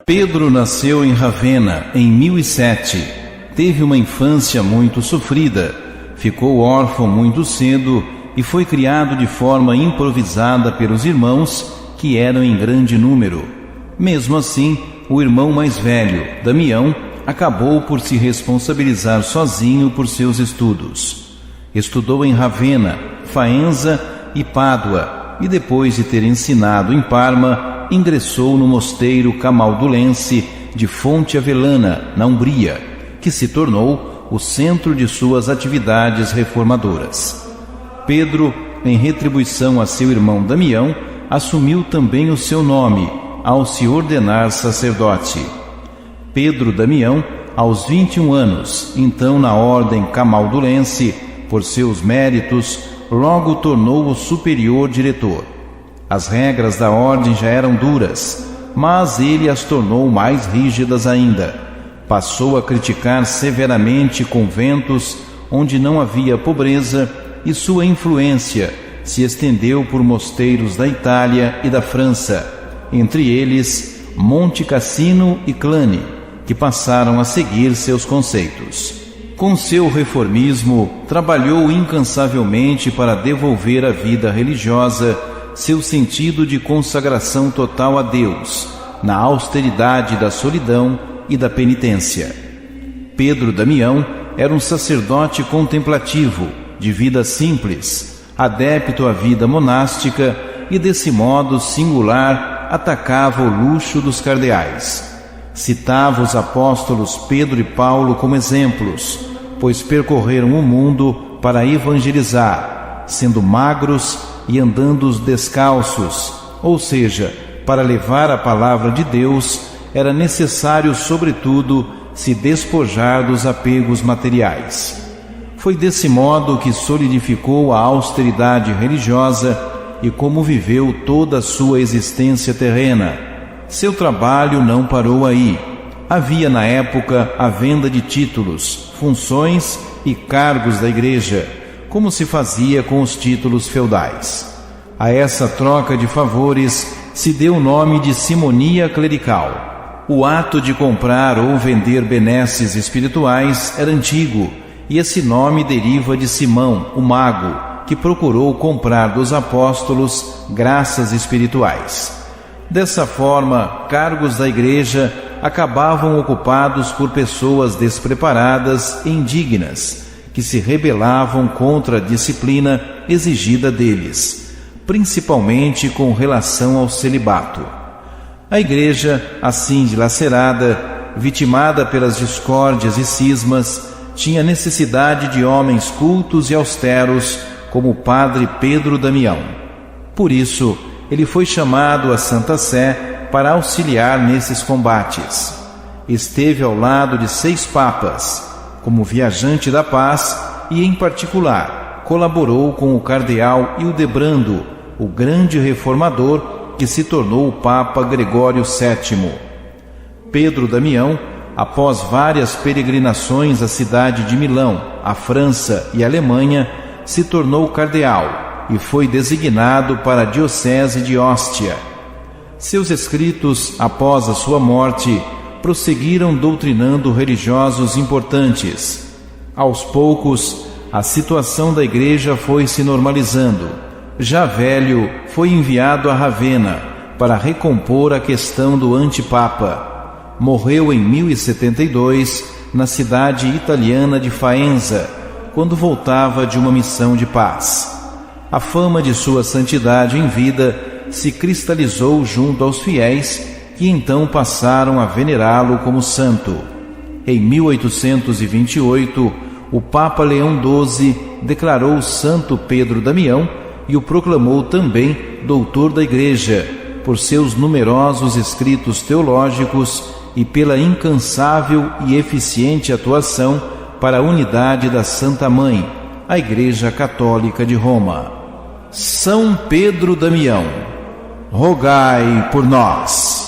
Pedro nasceu em Ravenna em 1007. Teve uma infância muito sofrida, ficou órfão muito cedo e foi criado de forma improvisada pelos irmãos, que eram em grande número. Mesmo assim, o irmão mais velho, Damião, acabou por se responsabilizar sozinho por seus estudos. Estudou em Ravenna, Faenza e Pádua, e depois de ter ensinado em Parma, ingressou no mosteiro camaldulense de Fonte Avellana, na Umbria, que se tornou o centro de suas atividades reformadoras. Pedro, em retribuição a seu irmão Damião, assumiu também o seu nome, ao se ordenar sacerdote. Pedro Damião, aos 21 anos, então na ordem camaldulense, por seus méritos, logo tornou-o superior diretor. As regras da ordem já eram duras, mas ele as tornou mais rígidas ainda. Passou a criticar severamente conventos onde não havia pobreza, e sua influência se estendeu por mosteiros da Itália e da França, entre eles Monte Cassino e Clane, que passaram a seguir seus conceitos. Com seu reformismo, trabalhou incansavelmente para devolver à vida religiosa seu sentido de consagração total a Deus, na austeridade da solidão e da penitência. Pedro Damião era um sacerdote contemplativo, de vida simples, adepto à vida monástica e, desse modo singular, atacava o luxo dos cardeais. Citava os apóstolos Pedro e Paulo como exemplos, pois percorreram o mundo para evangelizar, sendo magros e andando descalços, ou seja, para levar a palavra de Deus era necessário, sobretudo, se despojar dos apegos materiais. Foi desse modo que solidificou a austeridade religiosa e como viveu toda a sua existência terrena. Seu trabalho não parou aí. Havia na época a venda de títulos, funções e cargos da igreja, como se fazia com os títulos feudais. A essa troca de favores se deu o nome de simonia clerical. O ato de comprar ou vender benesses espirituais era antigo, e esse nome deriva de Simão, o mago, que procurou comprar dos apóstolos graças espirituais. Dessa forma, cargos da igreja acabavam ocupados por pessoas despreparadas e indignas, que se rebelavam contra a disciplina exigida deles, principalmente com relação ao celibato. A igreja, assim dilacerada, vitimada pelas discórdias e cismas, tinha necessidade de homens cultos e austeros como o padre Pedro Damião. Por isso, ele foi chamado à Santa Sé para auxiliar nesses combates. Esteve ao lado de 6 papas, como viajante da paz e, em particular, colaborou com o cardeal Hildebrando, o grande reformador que se tornou o Papa Gregório VII. Pedro Damião, após várias peregrinações à cidade de Milão, à França e à Alemanha, se tornou cardeal e foi designado para a diocese de Ostia. Seus escritos, após a sua morte, prosseguiram doutrinando religiosos importantes. Aos poucos, a situação da igreja foi se normalizando. Já velho, foi enviado a Ravenna para recompor a questão do antipapa. Morreu em 1072, na cidade italiana de Faenza, quando voltava de uma missão de paz. A fama de sua santidade em vida se cristalizou junto aos fiéis, que então passaram a venerá-lo como santo. Em 1828, o Papa Leão XII declarou Santo Pedro Damião e o proclamou também doutor da Igreja, por seus numerosos escritos teológicos e pela incansável e eficiente atuação para a unidade da Santa Mãe, a Igreja Católica de Roma. São Pedro Damião, rogai por nós.